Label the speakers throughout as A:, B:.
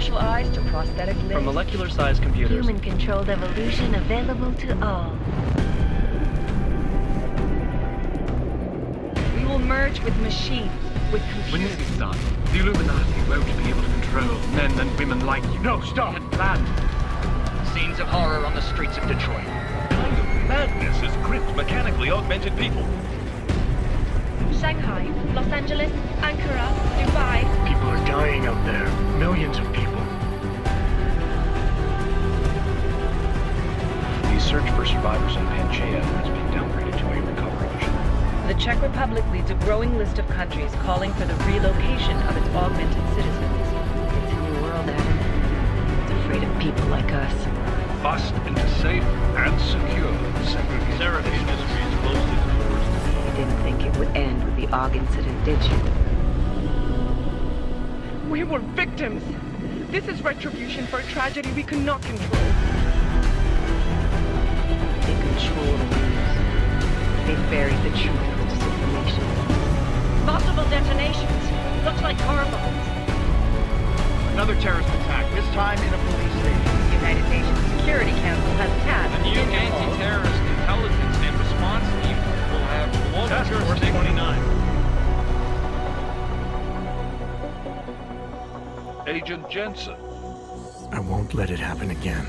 A: artificial eyes to prosthetic limbs.
B: From molecular-sized computers.
A: Human-controlled evolution available to all. We will merge with machines, with computers.
C: When this is done, the Illuminati won't be able to control men and women like you. No, stop! And planned. Scenes of horror on the streets of Detroit.
D: Kind of madness is crypt mechanically augmented people.
E: Shanghai, Los Angeles, Ankara, Dubai.
C: People are dying out there. Millions of people.
F: The search for survivors in Panchaea has been downgraded to a recovery mission.
A: The Czech Republic leads a growing list of countries calling for the relocation of its augmented citizens. It's a new world, Adam. It's afraid of people like us.
D: Bust into safe and secure segregation. Seraphine Industries closed its doors.
A: You didn't think it would end with the AUG incident, did you?
G: We were victims. This is retribution for a tragedy we could not control.
A: They control the news. They buried the truth with disinformation.
E: Multiple detonations. Looks like car bombs.
C: Another terrorist attack, this time in a police station.
A: The United Nations Security Council has tasked
C: The new anti-terrorist intelligence and response team will have global
D: Task Force
C: jurisdiction.
D: 29. Agent Jensen.
C: I won't let it happen again.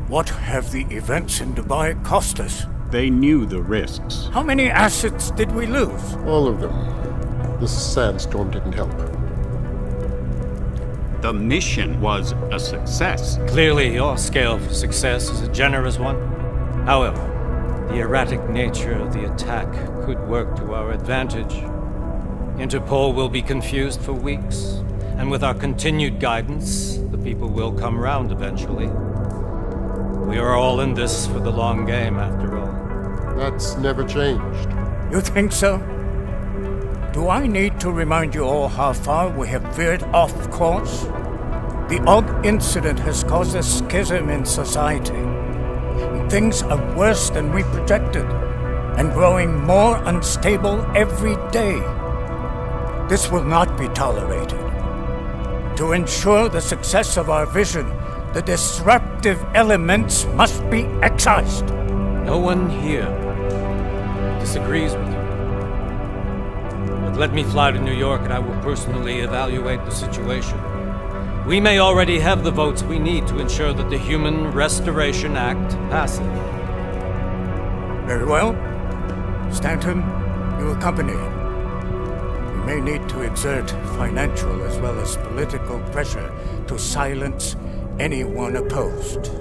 H: What have the events in Dubai cost us?
I: They knew the risks.
H: How many assets did we lose?
J: All of them. This sandstorm didn't help.
I: The mission was a success.
K: Clearly, your scale for success is a generous one. However, the erratic nature of the attack could work to our advantage. Interpol will be confused for weeks, and with our continued guidance, the people will come round eventually. We are all in this for the long game, after all.
J: That's never changed.
H: You think so? Do I need to remind you all how far we have veered off course? The AUG incident has caused a schism in society. Things are worse than we projected, and growing more unstable every day. This will not be tolerated. To ensure the success of our vision, the disruptive elements must be excised.
K: No one here disagrees with you. But let me fly to New York and I will personally evaluate the situation. We may already have the votes we need to ensure that the Human Restoration Act passes.
H: Very well. Stanton, you accompany him. We may need to exert financial as well as political pressure to silence anyone opposed.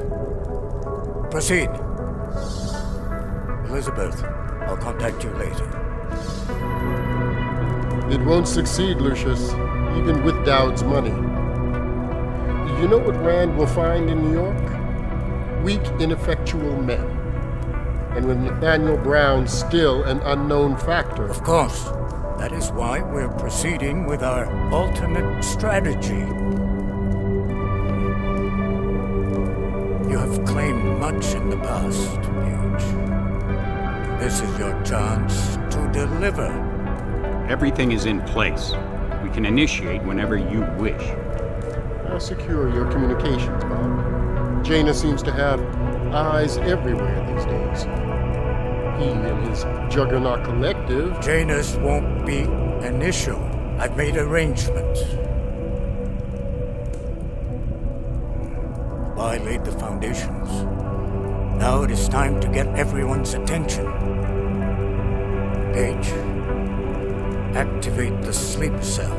H: Proceed. Elizabeth, I'll contact you later.
J: It won't succeed, Lucius, even with Dowd's money. You know what Rand will find in New York? Weak, ineffectual men. And with Nathaniel Brown still an unknown factor.
H: Of course. That is why we're proceeding with our alternate strategy. You have claimed much in the past, Paige. This is your chance to deliver.
I: Everything is in place. We can initiate whenever you wish.
J: I'll secure your communications, Bob. Jaina seems to have eyes everywhere these days. He and his Juggernaut Collective...
H: Janus won't be an issue. I've made arrangements. I laid the foundations. Now it is time to get everyone's attention. Paige, activate the sleep cell.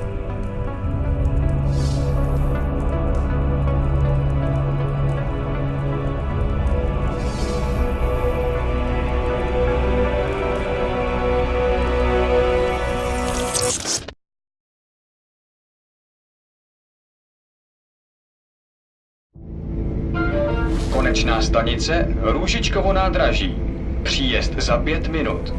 L: Konečná stanice Růžičkovo nádraží. Příjezd za 5 minut.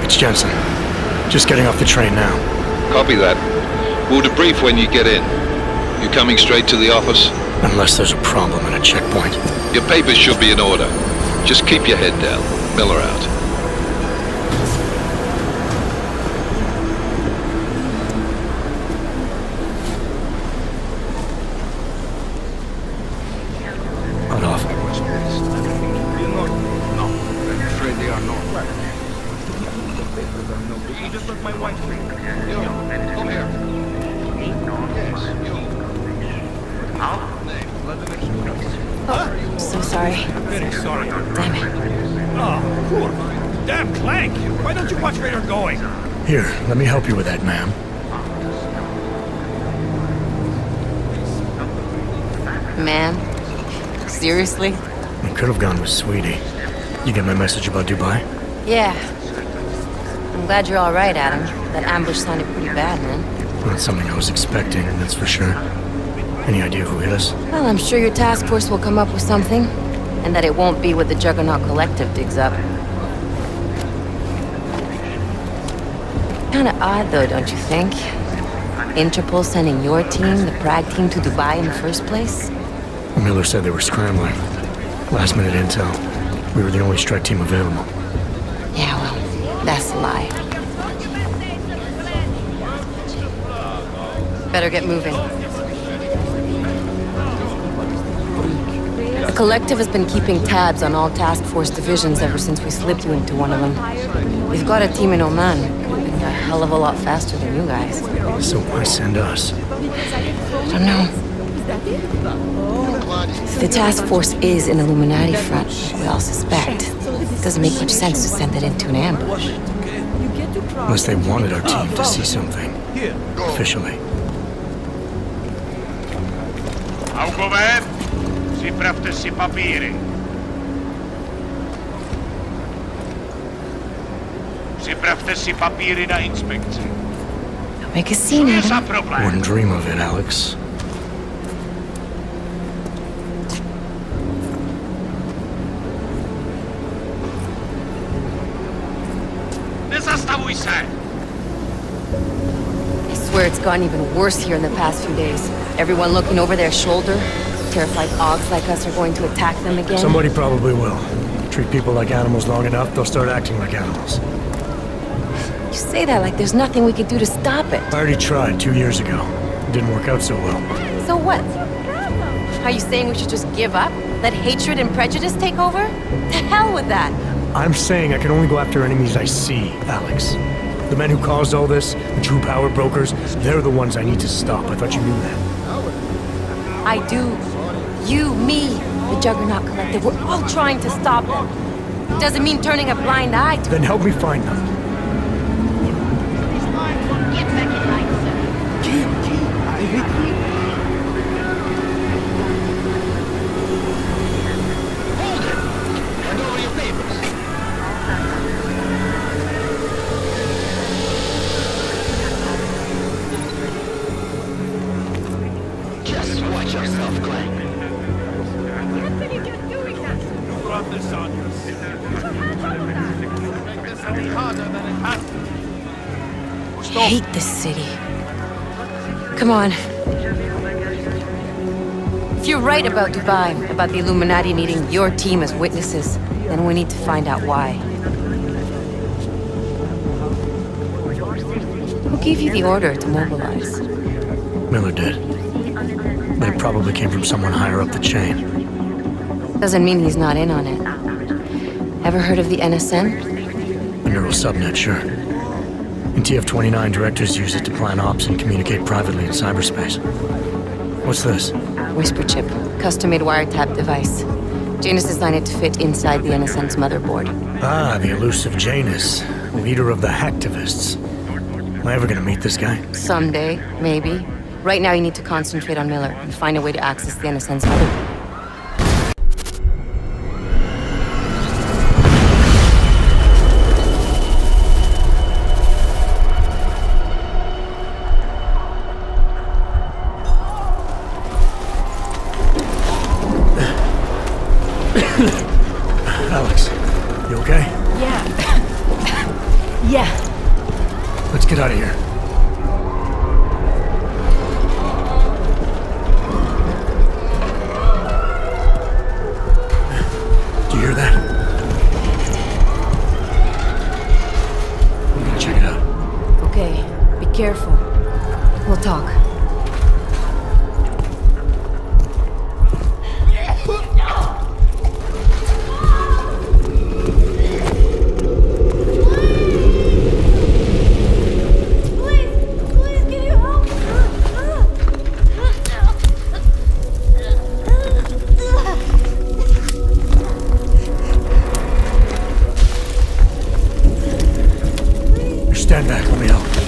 F: It's Jensen. Just getting off the train now.
B: Copy that. We'll debrief when you get in. You coming straight to the office?
F: Unless there's a problem at a checkpoint.
B: Your papers should be in order. Just keep your head down. Miller out.
F: Cut off.
C: No, I'm afraid they are not. You just look my wife. Yo, come here. Yes, you.
E: Oh, so sorry.
K: Very sorry.
E: Damn it.
K: Oh, poor. Damn Clank! Why don't you watch where you're going?
F: Here, let me help you with that, ma'am.
E: Ma'am? Seriously?
F: I could have gone with Sweetie. You get my message about Dubai?
E: Yeah. I'm glad you're all right, Adam. That ambush sounded pretty bad, man.
F: Not something I was expecting, that's for sure. Any idea who hit us?
E: Well, I'm sure your task force will come up with something. And that it won't be what the Juggernaut Collective digs up. Kinda odd, though, don't you think? Interpol sending your team, the Prague team, to Dubai in the first place?
F: Miller said they were scrambling. Last minute intel. We were the only strike team available.
E: Yeah, well, that's a lie. Better get moving. The Collective has been keeping tabs on all task force divisions ever since we slipped you into one of them. We've got a team in Oman. Could be a hell of a lot faster than you guys.
F: So why send us?
E: I don't know. If the task force is an Illuminati front, like we all suspect, it doesn't make much sense to send it into an ambush.
F: Unless they wanted our team to see something. Officially.
D: Augover, připravte si papíry. Připravte si papíry na inspekci.
E: Don't make a scene, Adam.
F: Wouldn't dream of it, Alex.
D: Nezastavuj se!
E: I swear it's gotten even worse here in the past few days. Everyone looking over their shoulder. Terrified Augs like us are going to attack them again.
F: Somebody probably will. Treat people like animals long enough, they'll start acting like animals.
E: You say that like there's nothing we could do to stop it.
F: I already tried 2 years ago. It didn't work out so well.
E: So what? Are you saying we should just give up? Let hatred and prejudice take over? To hell with that!
F: I'm saying I can only go after enemies I see, Alex. The men who caused all this, the true power brokers, they're the ones I need to stop. I thought you knew that.
E: I do. You, me, the Juggernaut Collective, we're all trying to stop them. Doesn't mean turning a blind eye to...
F: Then help me find them.
E: I hate this city. Come on. If you're right about Dubai, about the Illuminati needing your team as witnesses, then we need to find out why. Who gave you the order to mobilize?
F: Miller did. But it probably came from someone higher up the chain.
E: Doesn't mean he's not in on it. Ever heard of the NSN?
F: A neural subnet, sure. In TF-29, directors use it to plan ops and communicate privately in cyberspace. What's this?
E: Whisper chip. Custom-made wiretap device. Janus designed it to fit inside the NSN's motherboard.
F: Ah, the elusive Janus. Leader of the hacktivists. Am I ever gonna meet this guy?
E: Someday, maybe. Right now you need to concentrate on Miller and find a way to access the NSN's motherboard.
F: Alex, you okay?
E: Yeah. Yeah.
F: Let's get out of here. Do you hear that? I'm gonna check it out.
E: Okay, be careful. We'll talk.
F: Stand back, let me help.